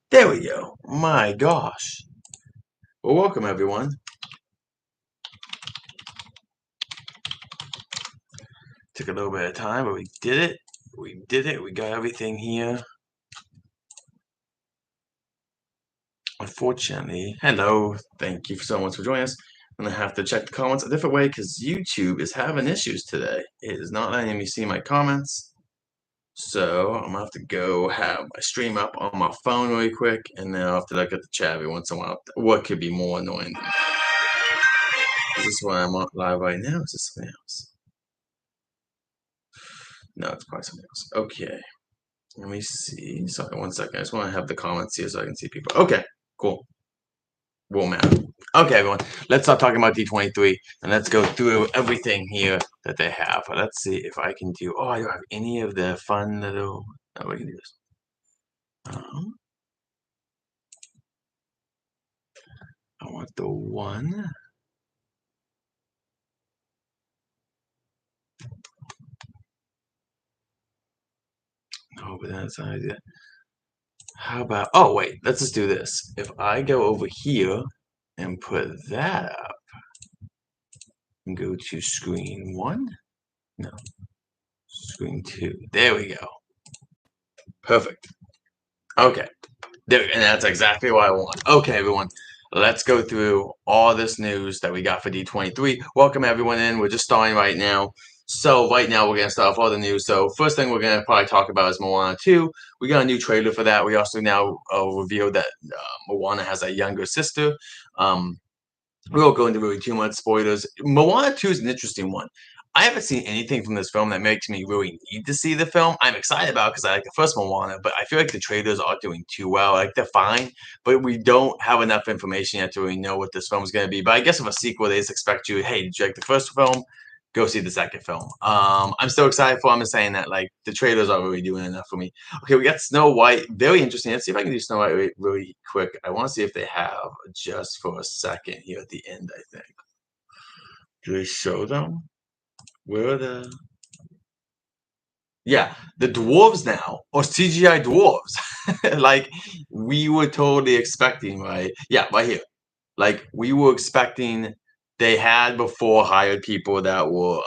There we go. My gosh. Well, welcome everyone. Took a little bit of time, but we did it. We did it. We got everything here. Unfortunately, hello. Thank you so much for joining us. I'm going to have to check the comments a different way because YouTube is having issues today. It is not letting me see my comments. So I'm going to have to go have my stream up on my phone really quick, and then I'll have to look at the chat every once in a while. What could be more annoying? Is this why I'm on live right now? Is this something else? No, it's probably something else. Okay. Let me see. Sorry, 1 second. I just want to have the comments here so I can see people. Okay, cool. Whoa, man. Okay, everyone. Let's start talking about D23 and let's go through everything here that they have. Let's see if I can do. Oh, I don't have any of the fun little. Oh, we can do this. I want the one. No, but that's not idea. How about? Oh, wait. Let's just do this. If I go over here and put that up and go to screen 1. No. Screen 2. There we go. Perfect. Okay. There, and that's exactly what I want. Okay, everyone. Let's go through all this news that we got for D23. Welcome everyone in. We're just starting right now. So right now we're going to start off all the news. So first thing we're going to probably talk about is Moana 2. We got a new trailer for that. We also now revealed that Moana has a younger sister. We won't go into really too much spoilers. Moana 2 is an interesting one. I haven't seen anything from this film that makes me really need to see the film. I'm excited about it because I like the first Moana, but I feel like the trailers aren't doing too well. Like, they're fine, but we don't have enough information yet to really know what this film is going to be. But I guess with a sequel, they just expect you, hey, did you like the first film? Go see the second film. I'm still excited for. I'm just saying that like the trailers aren't really doing enough for me. Okay, we got Snow White. Very interesting. Let's see if I can do Snow White really quick. I want to see if they have just for a second here at the end. I think. Do they show them? Where are the? Yeah, the dwarves now, or CGI dwarves. Like we were totally expecting, right? Yeah, right here. Like we were expecting. They had before hired people that were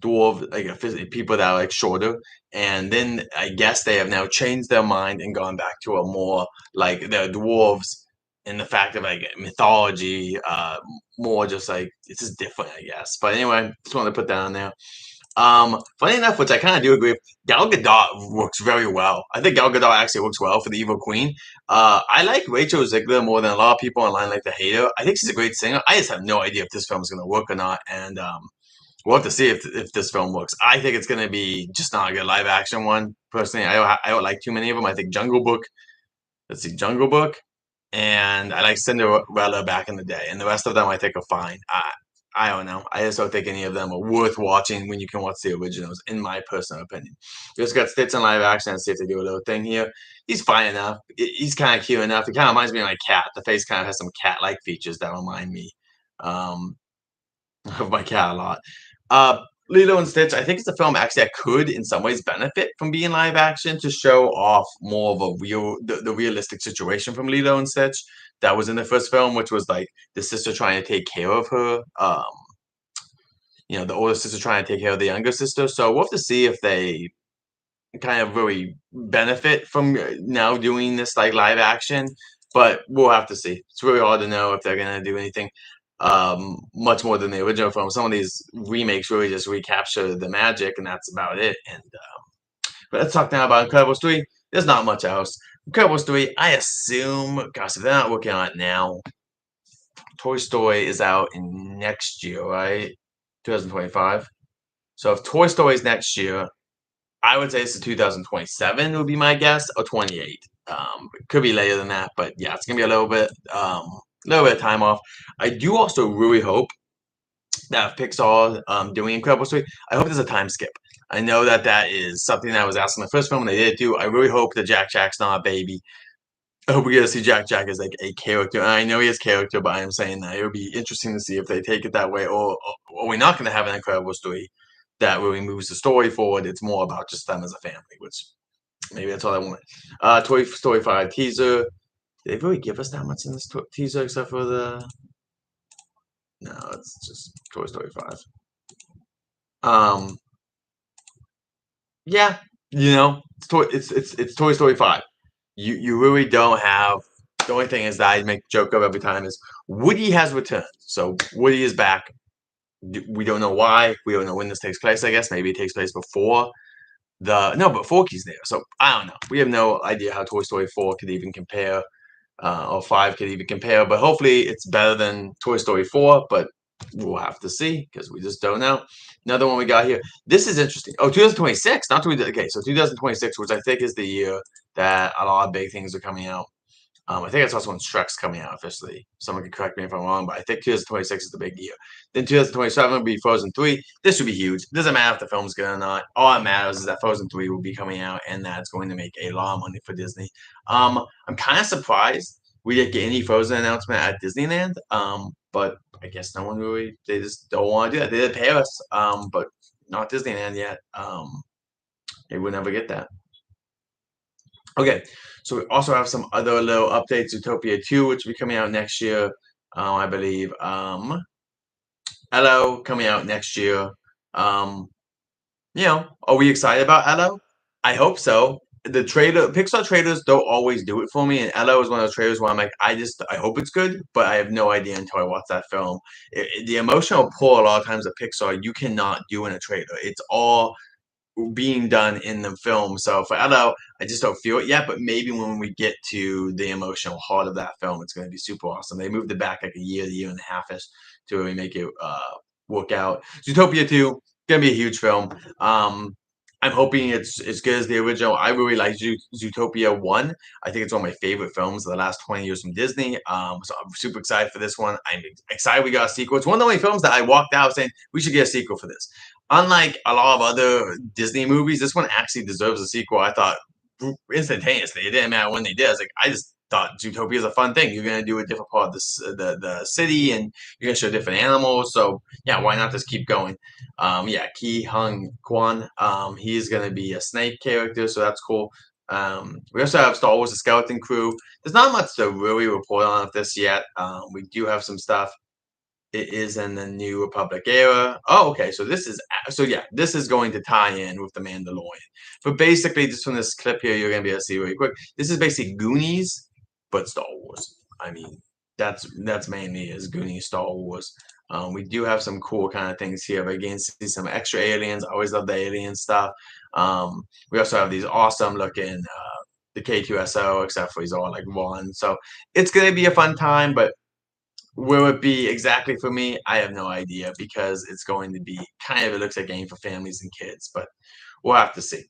dwarf, like people that are like shorter, and then I guess they have now changed their mind and gone back to a more like the dwarves in the fact of like mythology, more just like it's just different, I guess. But anyway, just wanted to put that on there. Funny enough, which I kind of do agree with, Gal Gadot works very well. I think Gal Gadot actually works well for the Evil Queen. I like Rachel Ziegler more than a lot of people online like to hate her. I think she's a great singer. I just have no idea if this film is going to work or not, and we'll have to see if this film works. I think it's going to be just not a good live action one. Personally, I don't like too many of them. I think Jungle Book. Let's see, Jungle Book, and I like Cinderella back in the day, and the rest of them I think are fine. I don't know. I just don't think any of them are worth watching when you can watch the originals, in my personal opinion. Just got Stitch in live action and see if they do a little thing here. He's fine enough. He's kind of cute enough. He kind of reminds me of my cat. The face kind of has some cat-like features that remind me um, of my cat a lot. Lilo and Stitch, I think it's a film actually that could, in some ways, benefit from being live action to show off more of a the realistic situation from Lilo and Stitch that was in the first film, which was like the sister trying to take care of her. The older sister trying to take care of the younger sister. So we'll have to see if they kind of really benefit from now doing this like live action, but we'll have to see. It's really hard to know if they're gonna do anything much more than the original film. Some of these remakes really just recapture the magic, and that's about it. And but let's talk now about Incredibles 3. There's not much else. Incredibles 3, I assume, gosh, if they're not working on it now, Toy Story is out in next year, right? 2025. So if Toy Story is next year, I would say it's the 2027 would be my guess, or 28. It could be later than that, but yeah, it's gonna be a little bit of time off. I do also really hope that if Pixar doing Incredibles 3, I hope there's a time skip. I know that that is something that was asked in the first film, and they did do. I really hope that Jack Jack's not a baby. I hope we get to see Jack Jack as like a character. And I know he has character, but I'm saying that it would be interesting to see if they take it that way, or we're not going to have an Incredibles 3 that really moves the story forward. It's more about just them as a family, which Maybe that's all I want. Toy Story 5 teaser. Did they really give us that much in this teaser except for the? No, it's just Toy Story 5. Um, yeah, it's Toy Story 5. You really don't have. The only thing is that I make a joke of every time is Woody has returned. So Woody is back. We don't know why. We don't know when this takes place. I guess maybe it takes place before but Forky's there. So I don't know. We have no idea how Toy Story 4 could even compare, or 5 could even compare. But hopefully it's better than Toy Story 4. But we'll have to see because we just don't know. Another one we got here. This is interesting. Oh, 2026, not 20. Okay, so 2026, which I think is the year that a lot of big things are coming out. I think that's also when Shrek's coming out officially. Someone can correct me if I'm wrong, but I think 2026 is the big year. Then 2027 will be Frozen 3. This would be huge. It doesn't matter if the film's good or not. All that matters is that Frozen 3 will be coming out, and that's going to make a lot of money for Disney. I'm kind of surprised we didn't get any Frozen announcement at Disneyland. But I guess no one really, they just don't want to do that. They did Paris, but not Disneyland yet. Maybe we'll never get that. Okay, so we also have some other little updates. Zootopia 2, which will be coming out next year, I believe. Hello coming out next year. Um, are we excited about Hello? I hope so. The trailer, Pixar trailers don't always do it for me, and Hello is one of those trailers where I'm like, I hope it's good, but I have no idea until I watch that film. The emotional pull a lot of times at Pixar, you cannot do in a trailer. It's all being done in the film. So for Hello, I just don't feel it yet. But maybe when we get to the emotional heart of that film, it's going to be super awesome. They moved it back like a year and a half ish to really make it work out. Zootopia 2, gonna be a huge film. I'm hoping it's as good as the original. I really like Zootopia 1. I think it's one of my favorite films of the last 20 years from Disney. So I'm super excited for this one. I'm excited we got a sequel. It's one of the only films that I walked out saying we should get a sequel for this. Unlike a lot of other Disney movies, this one actually deserves a sequel. I thought instantaneously. It didn't matter when they did. I just thought Zootopia is a fun thing. You're gonna do a different part of the city, and you're gonna show different animals. So yeah, why not just keep going? Yeah, Ki Hung Kwan. He's gonna be a snake character, so that's cool. We also have Star Wars: The Skeleton Crew. There's not much to really report on this yet. We do have some stuff. It is in the New Republic era. Oh, okay. So this is going to tie in with the Mandalorian. But basically, just from this clip here, you're gonna be able to see really quick. This is basically Goonies, but Star Wars. I mean, that's mainly is Goonies Star Wars. We do have some cool kind of things here, but again, see some extra aliens. I always love the alien stuff. We also have these awesome looking the K2SO, except for he's all like one. So it's gonna be a fun time, but will it be exactly for me? I have no idea because it's going to be kind of, it looks like a game for families and kids, but we'll have to see.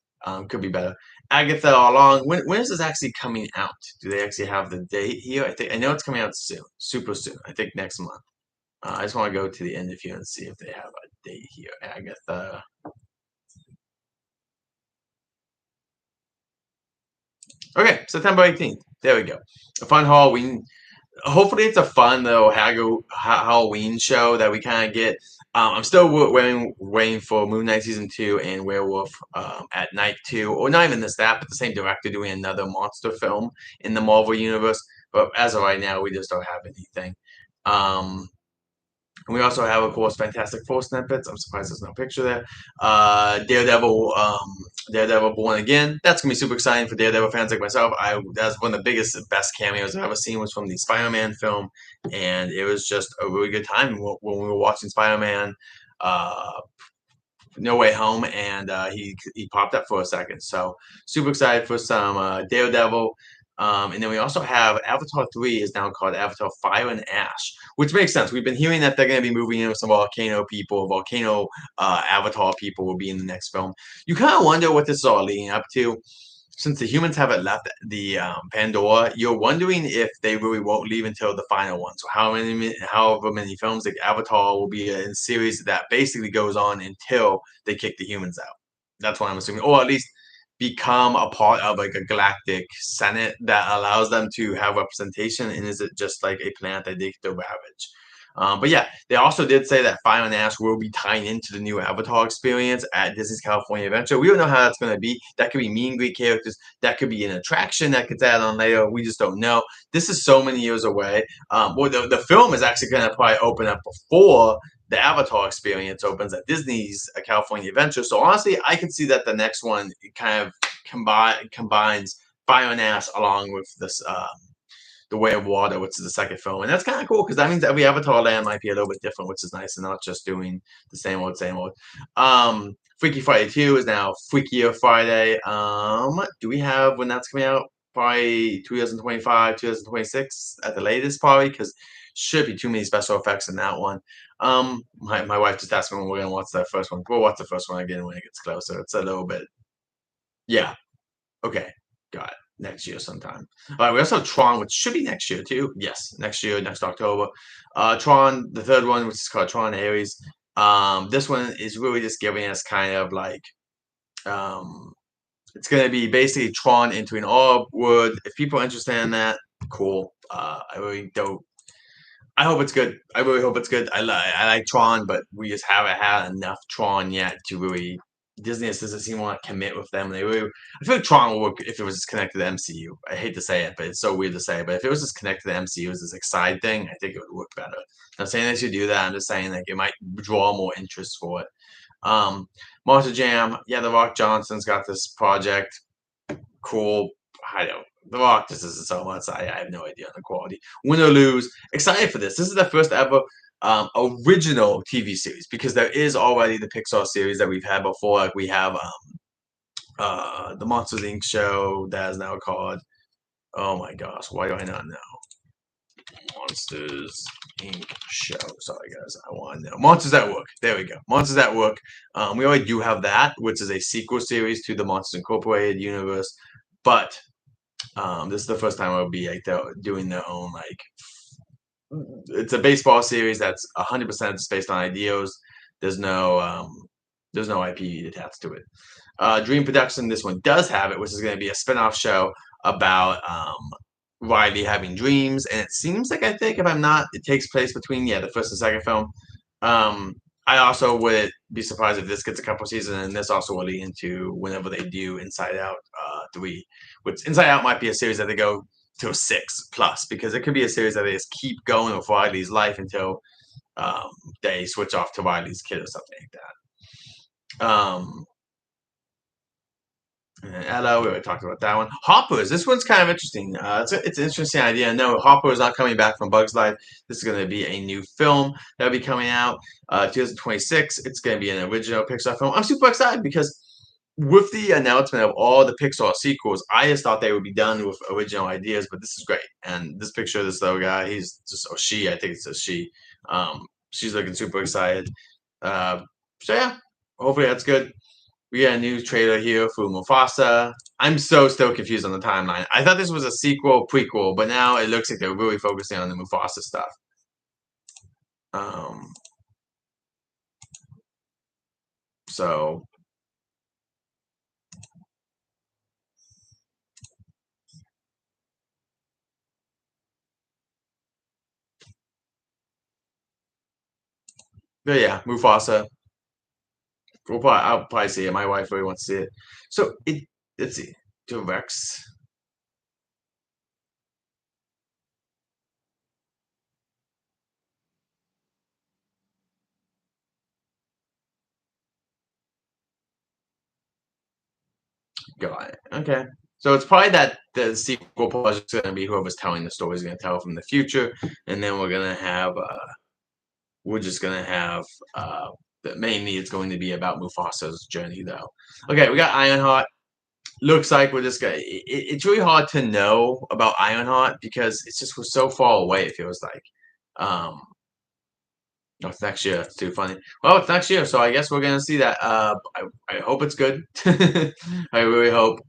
Could be better. Agatha all along. When is this actually coming out? Do they actually have the date here? I know it's coming out soon, super soon. I think next month. I just want to go to the end of here and see if they have a date here. Agatha. Okay, September 18th. There we go. A fun Halloween. Hopefully it's a fun though Halloween show that we kind of get. I'm still waiting for Moon Knight season 2 and Werewolf at Night 2, or not even that, but the same director doing another monster film in the Marvel universe. But as of right now, we just don't have anything. Um, and we also have, of course, Fantastic Four snippets. I'm surprised there's no picture there. Daredevil Born Again. That's gonna be super exciting for Daredevil fans like myself. That's one of the biggest, best cameos I've ever seen was from the Spider-Man film, and it was just a really good time when we were watching Spider-Man. No Way Home, and he popped up for a second. So super excited for some Daredevil. And then we also have Avatar 3 is now called Avatar Fire and Ash, which makes sense. We've been hearing that they're going to be moving in with some volcano people, volcano Avatar people will be in the next film. You kind of wonder what this is all leading up to. Since the humans haven't left the Pandora, you're wondering if they really won't leave until the final one. So however many films, like Avatar will be a series that basically goes on until they kick the humans out. That's what I'm assuming, or at least become a part of like a galactic senate that allows them to have representation. And is it just like a planet that they get to ravage? But yeah, they also did say that Fire and Ash will be tying into the new Avatar experience at Disney's California Adventure. We don't know how that's going to be. That could be meet and greet characters. That could be an attraction that gets added on later. We just don't know. This is so many years away. Well, the film is actually going to probably open up before the Avatar experience opens at Disney's California Adventure. So honestly, I could see that the next one kind of combines Fire and Ash along with this the Way of Water, which is the second film, and that's kind of cool because that means every Avatar land might be a little bit different, which is nice, and not just doing the same old, same old. Freaky Friday 2 is now Freakier Friday. Do we have when that's coming out? Probably 2025, 2026 at the latest, probably, because should be too many special effects in that one. My wife just asked me when we're gonna watch that first one. We'll watch the first one again when it gets closer. It's a little bit, yeah. Okay, got it. Next year sometime. All right, we also have Tron, which should be next year too. Yes, next year, next October. Tron, the third one, which is called Tron Ares. This one is really just giving us kind of like it's going to be basically Tron entering all wood. If people are interested in that, cool. I really don't. I hope it's good. I really hope it's good. I like Tron, but we just haven't had enough Tron yet to really. Disney just doesn't seem to want to commit with them. They really, I feel like Tron would work if it was just connected to the MCU. I hate to say it, but it's so weird to say. But if it was just connected to the MCU as this like side thing, I think it would work better. I'm not saying they should do that. I'm just saying like it might draw more interest for it. Monster Jam, yeah, The Rock Johnson's got this project. Cool. I don't. The Rock just isn't so much. I have no idea on the quality. Win or lose, excited for this. This is the first ever original TV series because there is already the Pixar series that we've had before. Like we have the Monsters Inc. show that is now called. Oh my gosh, why do I not know? Monsters Inc. show. Sorry guys, I want to know. Monsters at Work. There we go. Monsters at Work. We already do have that, which is a sequel series to the Monsters Incorporated universe. But this is the first time I'll be like doing their own like. It's a baseball series that's 100% based on ideas. There's no IP attached to it. Dream Production. This one does have it, which is going to be a spin-off show about Riley having dreams, and it seems like I think if I'm not, it takes place between the first and second film. I also would be surprised if this gets a couple seasons, and this also will lead into whenever they do Inside Out 3, which Inside Out might be a series that they go to a 6+ because it could be a series that they just keep going with Riley's life until they switch off to Riley's kid or something like that. And Ella, we already talked about that one. Hoppers, this one's kind of interesting. It's an interesting idea. No, Hopper is not coming back from Bug's Life. This is going to be a new film that'll be coming out 2026. It's going to be an original Pixar film. I'm super excited because with the announcement of all the Pixar sequels, I just thought they would be done with original ideas, but this is great. And this picture of this little guy, he's just, or she, I think it's a she. She's looking super excited. So yeah, hopefully that's good. We got a new trailer here for Mufasa. I'm still confused on the timeline. I thought this was a sequel, prequel, but now it looks like they're really focusing on the Mufasa stuff. So but yeah, Mufasa. I'll probably see it. My wife really wants to see it. So let's see. Directs. Got it. Okay. So it's probably that the sequel project's gonna be whoever's telling the story is gonna tell from the future, and then we're just gonna have mainly it's going to be about Mufasa's journey though. Okay, we got Ironheart. Looks like we're just gonna. It's really hard to know about Ironheart because it's just we're so far away. It feels like. No, it's next year. That's too funny. Well, it's next year, so I guess we're gonna see that. I hope it's good. I really hope.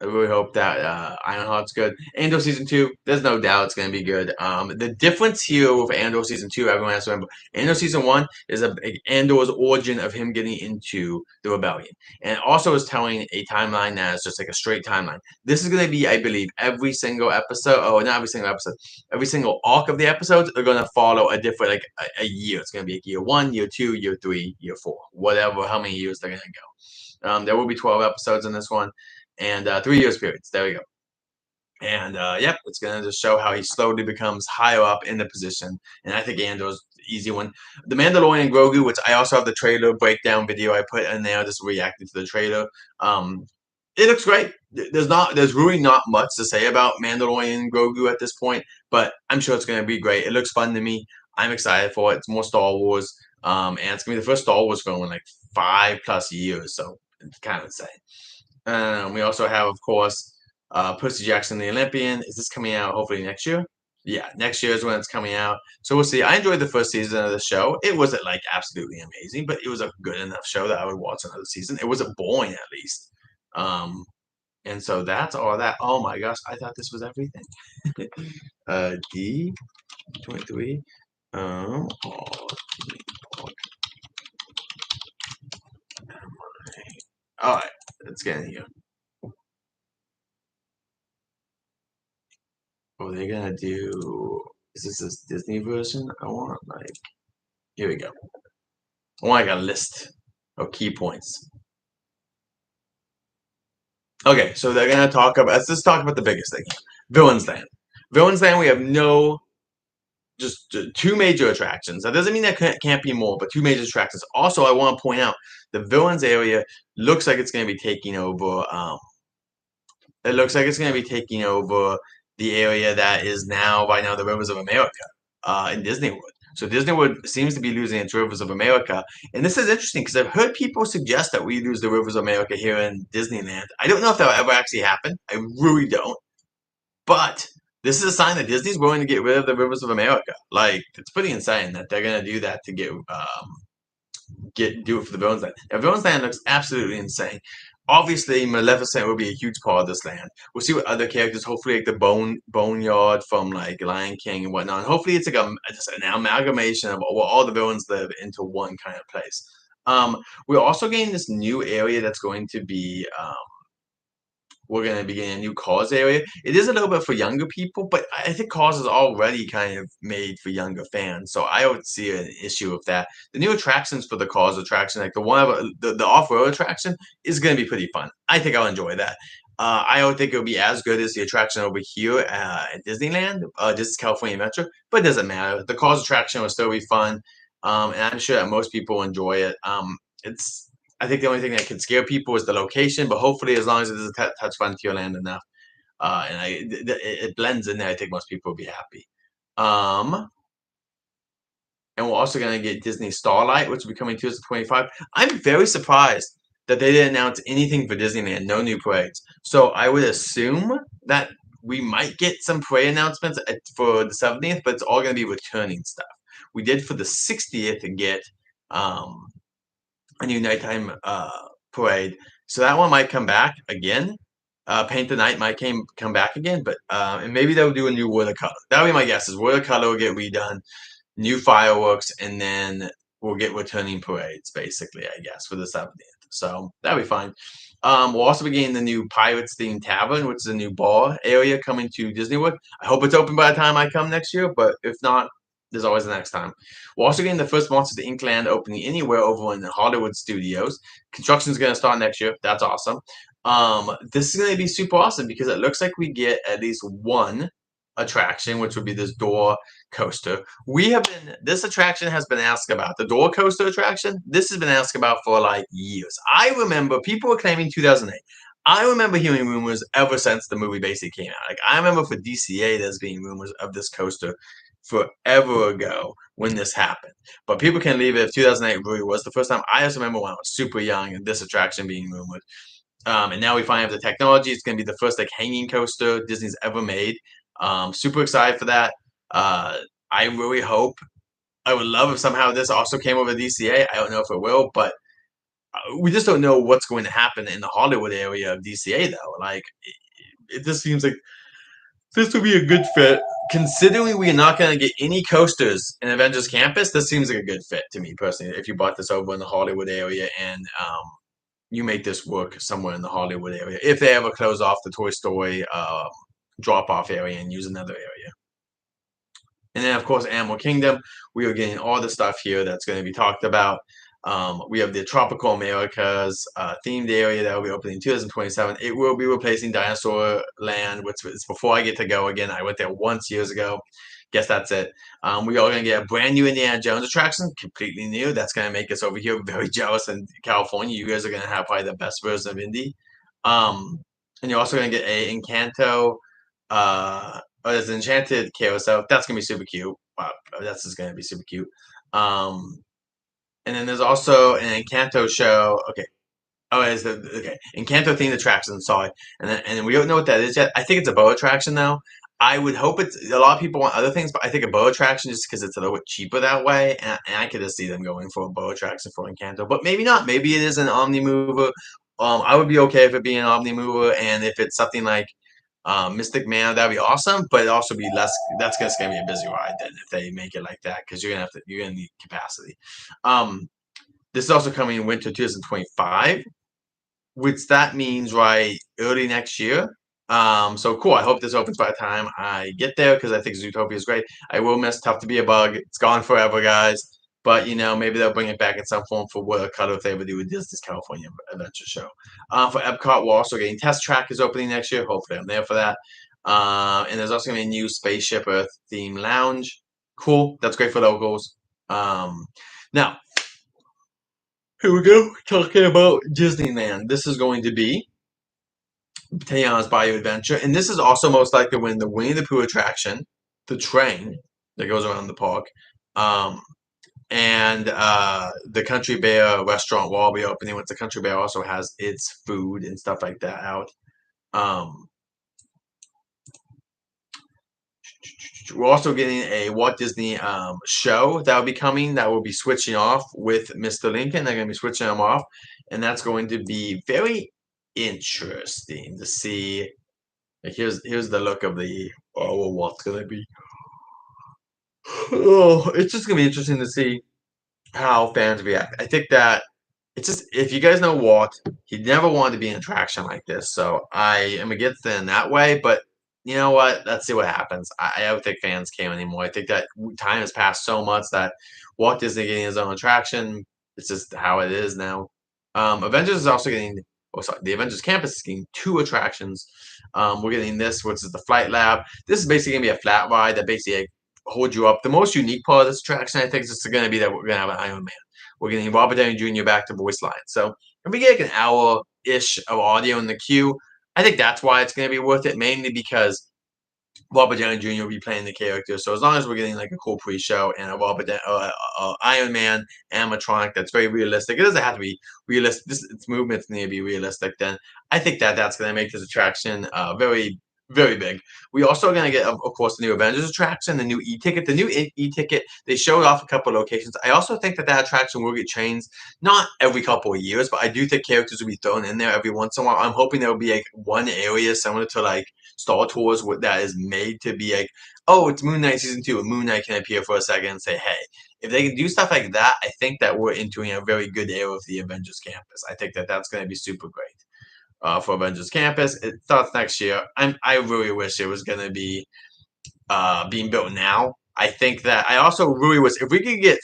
I really hope that Ironheart's good. Andor season 2, there's no doubt it's going to be good. The difference here with Andor season 2, everyone has to remember, Andor season 1 is Andor's origin of him getting into the rebellion, and it also is telling a timeline that is just like a straight timeline. This is going to be, I believe, every single episode. Oh, not every single episode. Every single arc of the episodes are going to follow a different, like a year. It's going to be like year 1, year 2, year 3, year 4, whatever. How many years they're going to go. There will be 12 episodes in this one, and 3 years periods. There we go. And yep, it's gonna just show how he slowly becomes higher up in the position. And I think Andor's the easy one. The Mandalorian Grogu, which I also have the trailer breakdown video I put in there, just reacting to the trailer. It looks great. There's really not much to say about Mandalorian Grogu at this point, but I'm sure it's gonna be great. It looks fun to me. I'm excited for it. It's more Star Wars, and it's gonna be the first Star Wars film in like 5+ years, so it's kind of insane. We also have, of course, Percy Jackson the Olympian. Is this coming out hopefully next year? Yeah, next year is when it's coming out. So we'll see. I enjoyed the first season of the show. It wasn't like absolutely amazing, but it was a good enough show that I would watch another season. It wasn't boring at least. Um, and so that's all that. Oh my gosh, I thought this was everything. D23. Oh, all right, let's get in here. Oh, they're gonna do. Is this a Disney version? I want like. Here we go. I want like a list of key points. Okay, so they're gonna talk about. Let's just talk about the biggest thing. Villainsland. Villainsland. We have no just two major attractions. That doesn't mean there can't be more, but two major attractions. Also, I want to point out the villains area looks like it's going to be taking over. It looks like it's going to be taking over the area that is now by now the Rivers of America in Disneywood. So Disneywood seems to be losing its Rivers of America, and this is interesting because I've heard people suggest that we lose the Rivers of America here in Disneyland. I don't know if that'll ever actually happen. I really don't. But this is a sign that Disney's willing to get rid of the Rivers of America. Like it's pretty insane that they're gonna do that to do it for the Villains Land. Now Villains Land looks absolutely insane. Obviously, Maleficent will be a huge part of this land. We'll see what other characters. Hopefully, like the Boneyard from like Lion King and whatnot. And hopefully, it's like just an amalgamation of where all the villains live into one kind of place. We're also getting this new area that's going to be we're going to be getting a new Cars area. It is a little bit for younger people, but I think Cars is already kind of made for younger fans, so I don't see an issue with that. The new attractions for the Cars attraction, like the off-road attraction, is going to be pretty fun. I think I'll enjoy that. I don't think it'll be as good as the attraction over here at Disneyland, Disney California Metro, but it doesn't matter. The Cars attraction will still be fun, and I'm sure that most people will enjoy it. It's I think the only thing that can scare people is the location, but hopefully, as long as it doesn't touch Frontierland enough, it blends in there, I think most people will be happy. And we're also going to get Disney Starlight, which will be coming 2025. I'm very surprised that they didn't announce anything for Disneyland, no new parades. So I would assume that we might get some parade announcements for the 70th, but it's all going to be returning stuff. We did for the 60th get a new nighttime parade. So that one might come back again. Paint the Night might come back again, but and maybe they'll do a new World of Color. That'll be my guess. Is World of Color will get redone, new fireworks, and then we'll get returning parades, basically, I guess, for the 70th. So that'll be fine. We'll also be getting the new Pirates themed tavern, which is a new bar area coming to Disneywood. I hope it's open by the time I come next year, but if not, there's always the next time. We're also getting the first Monsters Inc. land opening anywhere over in the Hollywood Studios. Construction is going to start next year. That's awesome. This is going to be super awesome because it looks like we get at least one attraction, which would be this door coaster. This attraction has been asked about. The door coaster attraction, this has been asked about for like years. I remember people were claiming 2008. I remember hearing rumors ever since the movie basically came out. Like I remember for DCA, there's being rumors of this coaster forever ago when this happened. But people can leave it if 2008 really was the first time. I just remember when I was super young and this attraction being rumored. And now we finally have the technology. It's going to be the first like hanging coaster Disney's ever made. Super excited for that. I really hope. I would love if somehow this also came over DCA. I don't know if it will, but we just don't know what's going to happen in the Hollywood area of DCA though. Like it just seems like this would be a good fit. Considering we're not going to get any coasters in Avengers Campus, this seems like a good fit to me personally. If you bought this over in the Hollywood area and you make this work somewhere in the Hollywood area, if they ever close off the Toy Story drop-off area and use another area. And then, of course, Animal Kingdom, we are getting all the stuff here that's going to be talked about. We have the Tropical Americas themed area that will be opening in 2027. It will be replacing Dinosaur Land, which is before I get to go again. I went there once years ago. Guess that's it. We are going to get a brand new Indiana Jones attraction, completely new. That's going to make us over here very jealous in California. You guys are going to have probably the best version of Indy. And you're also going to get a Encanto there's an Enchanted Carousel. That's gonna be super cute. Wow, that's just gonna be super cute. And then there's also an Encanto show. Okay. Oh, it's the okay Encanto themed attraction. Sorry, and we don't know what that is yet. I think it's a boat attraction though. I would hope it's a lot of people want other things, but I think a boat attraction just because it's a little bit cheaper that way, and I could just see them going for a boat attraction for Encanto, but maybe not. Maybe it is an Omni Mover. I would be okay if it being an Omni Mover, and if it's something like Mystic Man, that'd be awesome, but it also be less. That's just gonna be a busy ride then if they make it like that because you're gonna need capacity. This is also coming in winter 2025, which that means right early next year. So cool. I hope this opens by the time I get there because I think Zootopia is great. I will miss Tough to Be a Bug. It's gone forever, guys. But maybe they'll bring it back in some form for what cut if they ever do with Disney's California Adventure Show. For Epcot, we're also getting Test Track is opening next year. Hopefully, I'm there for that. And there's also going to be a new Spaceship Earth theme lounge. Cool. That's great for locals. Now, here we go. Talking about Disneyland. This is going to be Taeyan's Bayou Adventure, and this is also most likely when the Winnie the Pooh attraction, the train that goes around the park, and the Country Bear restaurant will all be opening. Once the Country Bear also has its food and stuff like that out. We're also getting a Walt Disney show that will be coming that will be switching off with Mr. Lincoln. They're going to be switching them off, and that's going to be very interesting to see. Like here's the look of the what Walt's going to be. Oh, it's just going to be interesting to see how fans react. I think that it's just if you guys know Walt, he never wanted to be an attraction like this. So I am against it in that way, but you know what? Let's see what happens. I don't think fans care anymore. I think that time has passed so much that Walt Disney getting his own attraction. It's just how it is now. Avengers is also getting. Oh, sorry. The Avengers Campus is getting 2 attractions. We're getting this, which is the Flight Lab. This is basically gonna be a flat ride that basically holds you up. The most unique part of this attraction, I think, is just going to be that we're going to have an Iron Man. We're getting Robert Downey Jr. back to voice line. So if we get like an hour-ish of audio in the queue, I think that's why it's going to be worth it, mainly because Robert Downey Jr. will be playing the character. So as long as we're getting like a cool pre-show and a Iron Man animatronic that's very realistic, it doesn't have to be realistic. Its movements need to be realistic. Then I think that that's going to make this attraction very, very big. We also are going to get, of course, the new Avengers attraction, the new e-ticket. The new e-ticket, they showed off a couple of locations. I also think that attraction will get changed, not every couple of years, but I do think characters will be thrown in there every once in a while. I'm hoping there will be like one area similar to like Star Tours that is made to be like, oh, it's Moon Knight Season 2, and Moon Knight can appear for a second and say, hey. If they can do stuff like that, I think that we're entering a very good era of the Avengers Campus. I think that that's going to be super great. For Avengers Campus. It starts next year. I really wish it was going to be being built now. I think that I also really wish if we could get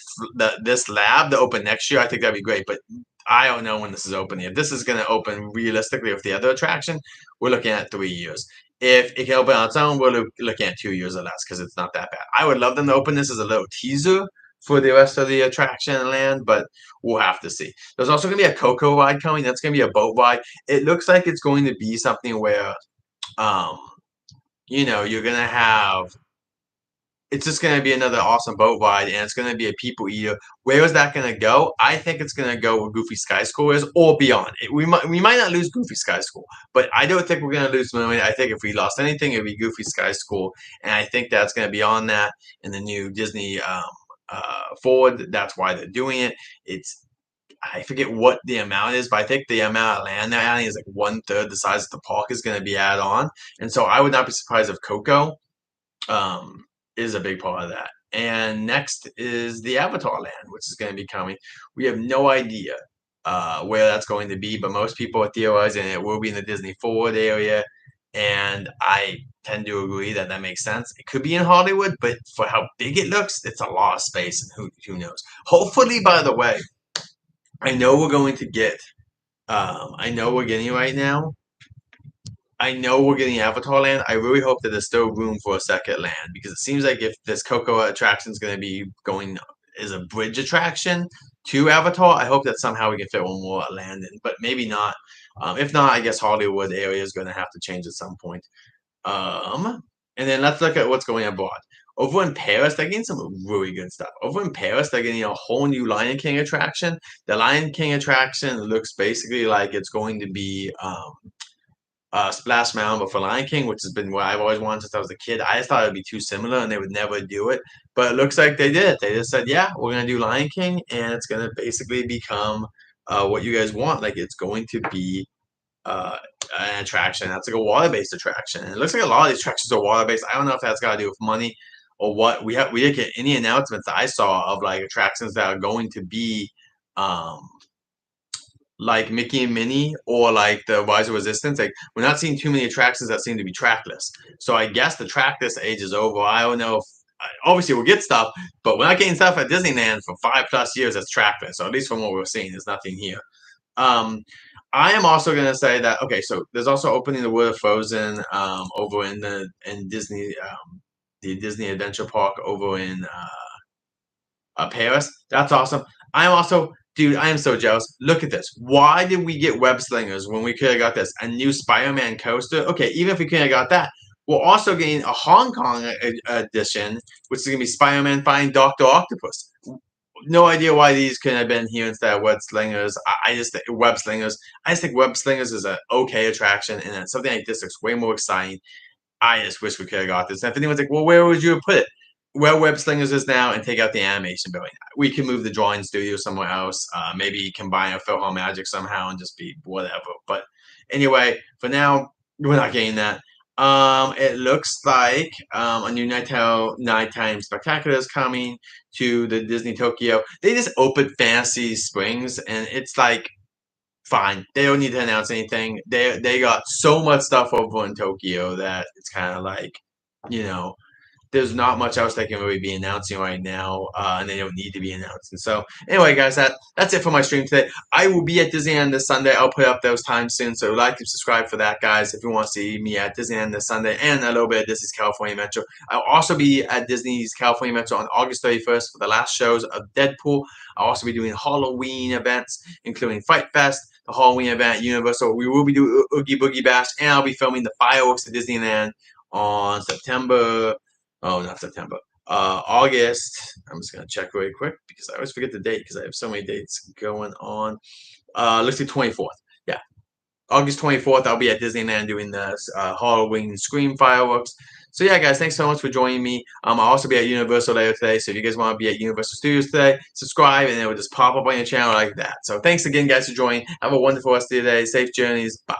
this lab to open next year, I think that'd be great. But I don't know when this is opening. If this is going to open realistically with the other attraction, we're looking at 3 years. If it can open on its own, we're looking at 2 years or less because it's not that bad. I would love them to open this as a little teaser for the rest of the attraction and land, but we'll have to see. There's also going to be a Coco ride coming. That's going to be a boat ride. It looks like it's going to be something where, you're going to have. It's just going to be another awesome boat ride, and it's going to be a people eater. Where is that going to go? I think it's going to go where Goofy Sky School is, or beyond. We might not lose Goofy Sky School, but I don't think we're going to lose Mermaid. I think if we lost anything, it'd be Goofy Sky School, and I think that's going to be on that in the new Disney Forward. That's why they're doing it. I forget what the amount is, but I think the amount of land they're adding is like 1/3 the size of the park is going to be added on. And so I would not be surprised if Coco um, is a big part of that. And next is the Avatar Land, which is going to be coming. We have no idea where that's going to be, but most people are theorizing it will be in the Disney Forward area. And I tend to agree that that makes sense. It could be in Hollywood, but for how big it looks, it's a lot of space, and who knows. Hopefully, by the way, I know we're going to get. I know we're getting right now. I know we're getting Avatar Land. I really hope that there's still room for a second land because it seems like if this Coco attraction is going to be going as a bridge attraction to Avatar, I hope that somehow we can fit one more land in, but maybe not. If not, I guess Hollywood area is going to have to change at some point. And then let's look at what's going abroad. Over in Paris, they're getting some really good stuff. Over in Paris, they're getting a whole new Lion King attraction. The Lion King attraction looks basically like it's going to be Splash Mountain, but for Lion King, which has been what I've always wanted since I was a kid. I just thought it would be too similar and they would never do it. But it looks like they did it. They just said, yeah, we're going to do Lion King, and it's going to basically become what you guys want. Like, it's going to be uh, an attraction that's like a water-based attraction. And it looks like a lot of these attractions are water-based. I don't know if that's got to do with money or what. We didn't get any announcements that I saw of like attractions that are going to be um, like Mickey and Minnie or like the Rise of Resistance. Like, we're not seeing too many attractions that seem to be trackless. So I guess the trackless age is over. I don't know if obviously we'll get stuff, but we're not getting stuff at Disneyland for 5+ years that's trackless. So at least from what we're seeing, there's nothing here. I am also gonna say that okay, so there's also opening the World of Frozen over in Disney the Disney Adventure Park over in Paris. That's awesome. I'm also, dude, I am so jealous. Look at this. Why did we get web slingers when we could have got this? A new Spider-Man coaster? Okay, even if we could have got that, we're also getting a Hong Kong edition, which is going to be Spider-Man fighting Dr. Octopus. No idea why these couldn't have been here instead of web slingers. I just think web slingers. I just think web slingers is an okay attraction, and something like this looks way more exciting. I just wish we could have got this. And if anyone's like, well, where would you have put it? Where Web Slingers is now and take out the animation building. We can move the drawing studio somewhere else. Maybe combine a Philhar Magic somehow and just be whatever. But anyway, for now, we're not getting that. It looks like a new nighttime spectacular is coming to the Disney Tokyo. They just opened Fantasy Springs, and it's like fine. They don't need to announce anything. They got so much stuff over in Tokyo that it's kind of like, you know, there's not much else they can really be announcing right now, and they don't need to be announcing. So anyway, guys, that's it for my stream today. I will be at Disneyland this Sunday. I'll put up those times soon, so like and subscribe for that, guys, if you want to see me at Disneyland this Sunday and a little bit of Disney's California Metro. I'll also be at Disney's California Metro on August 31st for the last shows of Deadpool. I'll also be doing Halloween events, including Fright Fest, the Halloween event at Universal. We will be doing Oogie Boogie Bash, and I'll be filming the fireworks at Disneyland on September. Oh, not September. August. I'm just gonna check really quick because I always forget the date because I have so many dates going on. Let's see, 24th. Yeah, August 24th. I'll be at Disneyland doing the Halloween Scream fireworks. So yeah, guys, thanks so much for joining me. I'll also be at Universal later today. So if you guys want to be at Universal Studios today, subscribe and it will just pop up on your channel like that. So thanks again, guys, for joining. Have a wonderful rest of your day. Safe journeys. Bye.